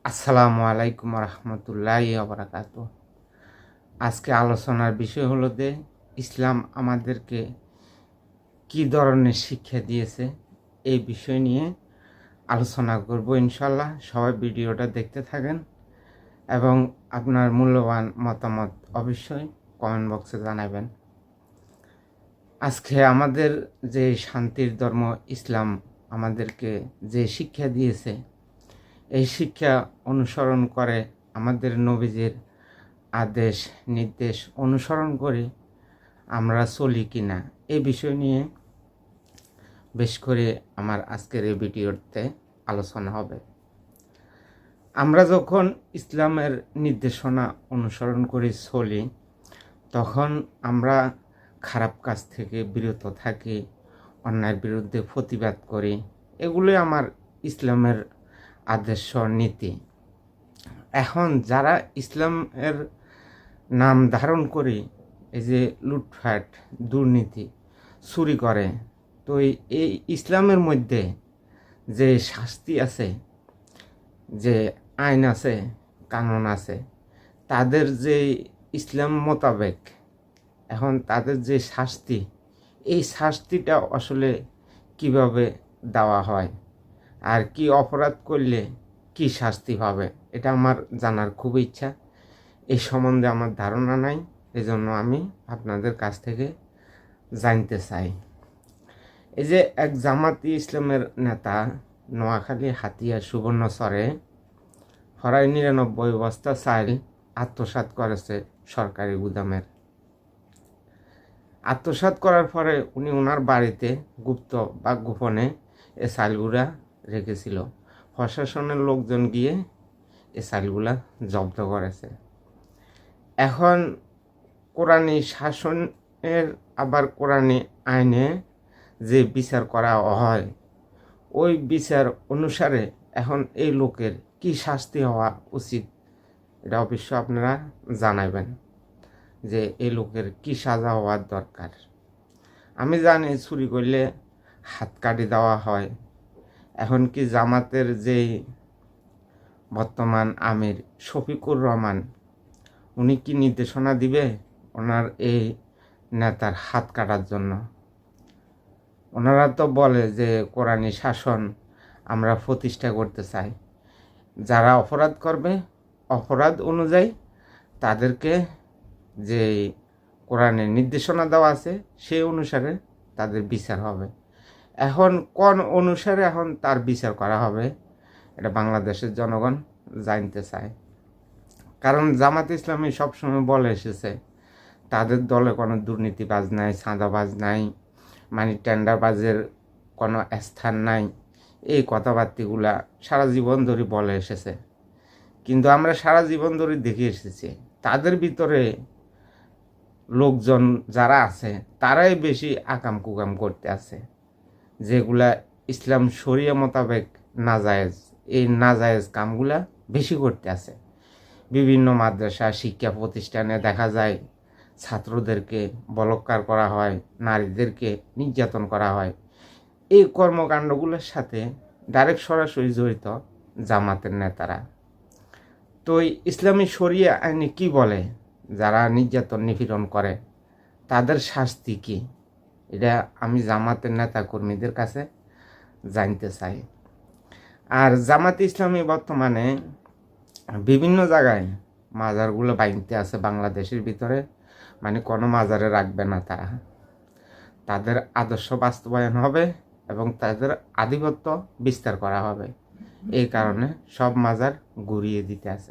আসসালামু আলাইকুম রহমতুল্লাহি বারাকাতু। আজকে আলোচনার বিষয় হলো যে ইসলাম আমাদেরকে কি ধরনের শিক্ষা দিয়েছে এই বিষয় নিয়ে আলোচনা করব ইনশাল্লাহ। সবাই ভিডিওটা দেখতে থাকেন এবং আপনার মূল্যবান মতামত অবশ্যই কমেন্ট বক্সে জানাবেন। আজকে আমাদের যে শান্তির ধর্ম ইসলাম আমাদেরকে যে শিক্ষা দিয়েছে, এই শিক্ষা অনুসরণ করে আমাদের নবীজির আদেশ নির্দেশ অনুসরণ করে আমরা চলি কিনা এই বিষয় নিয়ে বেশ করে আমার আজকের এই ভিডিওতে আলোচনা হবে। আমরা যখন ইসলামের নির্দেশনা অনুসরণ করে চলি তখন আমরা খারাপ কাজ থেকে বিরত থাকি, অন্যায়ের বিরুদ্ধে প্রতিবাদ করি। এগুলোই আমার ইসলামের আদর্শ নীতি। এখন যারা ইসলামের নাম ধারণ করে এই যে লুটফাট দুর্নীতি চুরি করে, তো এই ইসলামের মধ্যে যে শাস্তি আছে, যে আইন আছে, কানুন আছে, তাদের যে ইসলাম মোতাবেক এখন তাদের যে শাস্তি, এই শাস্তিটা আসলে কিভাবে দেওয়া হয় আর কি অপরাধ করলে কি শাস্তি পাবে, এটা আমার জানার খুব ইচ্ছা। এই সম্বন্ধে আমার ধারণা নাই, এজন্য আমি আপনাদের কাছ থেকে জানতে চাই। এই যে এক জামাতি ইসলামের নেতা নোয়াখালী হাতিয়া সুবর্ণচরে হরাই ৯৯ বস্তা চাল আত্মসাৎ করেছে সরকারি গুদামের। আত্মসাৎ করার পরে উনি ওনার বাড়িতে গুপ্ত বা গোপনে এ চালগুলা রেখেছিল। প্রশাসনের লোকজন গিয়ে এ চালগুলা জব্দ করেছে। এখন কোরআনী শাসনের আবার কোরআনী আইনে যে বিচার করা হয়, ওই বিচার অনুসারে এখন এই লোকের কি শাস্তি হওয়া উচিত এটা অবশ্য আপনারা জানাবেন যে এই লোকের কি সাজা হওয়ার দরকার। আমি জানি চুরি করলে হাত কাটি দেওয়া হয়। এখন কি জামাতের যে বর্তমান আমির শফিকুর রহমান, উনি কি নির্দেশনা দিবে ওনার এই নেতার হাত কাটার জন্য? ওনারা তো বলে যে কোরআনী শাসন আমরা প্রতিষ্ঠা করতে চাই, যারা অপরাধ করবে অপরাধ অনুযায়ী তাদেরকে যে কোরআনের নির্দেশনা দেওয়া আছে সেই অনুসারে তাদের বিচার হবে। এখন কোন অনুসারে এখন তার বিচার করা হবে এটা বাংলাদেশের জনগণ জানতে চায়। কারণ জামাত ইসলামী সবসময় বলে এসেছে তাদের দলে কোনো দুর্নীতিবাজ নাই, চাঁদাবাজ নাই, মানি টেন্ডারবাজের কোনো স্থান নাই। এই কথাবার্তাগুলা সারা জীবন ধরে বলে এসেছে, কিন্তু আমরা সারা জীবন ধরে দেখে এসেছি তাদের ভিতরে লোকজন যারা আছে তারাই বেশি আকাম কুকাম করতে আছে, যেগুলা ইসলাম শরিয়া মোতাবেক নাজায়েজ, এই নাজায়েজ কামগুলা বেশি করতে আছে। বিভিন্ন মাদ্রাসা শিক্ষা প্রতিষ্ঠানে দেখা যায় ছাত্রদেরকে বলাৎকার করা হয়, নারীদেরকে নির্যাতন করা হয়। এই কর্মকাণ্ডগুলোর সাথে ডাইরেক্ট সরাসরি জড়িত জামাতের নেতারা। তো ইসলামী শরিয়া আইনে কি বলে যারা নির্যাতন নিপীড়ন করে তাদের শাস্তি কি, এটা আমি জামাতের নেতা কর্মীদের কাছে জানতে চাই। আর জামাত ইসলামী বর্তমানে বিভিন্ন জায়গায় মাজারগুলো বাইনতে আছে বাংলাদেশের ভিতরে, মানে কোনো মাজারে রাখবে না তারা। তাদের আদর্শ বাস্তবায়ন হবে এবং তাদের আধিপত্য বিস্তার করা হবে। এই কারণে সব মাজার ঘুরিয়ে দিতে আছে।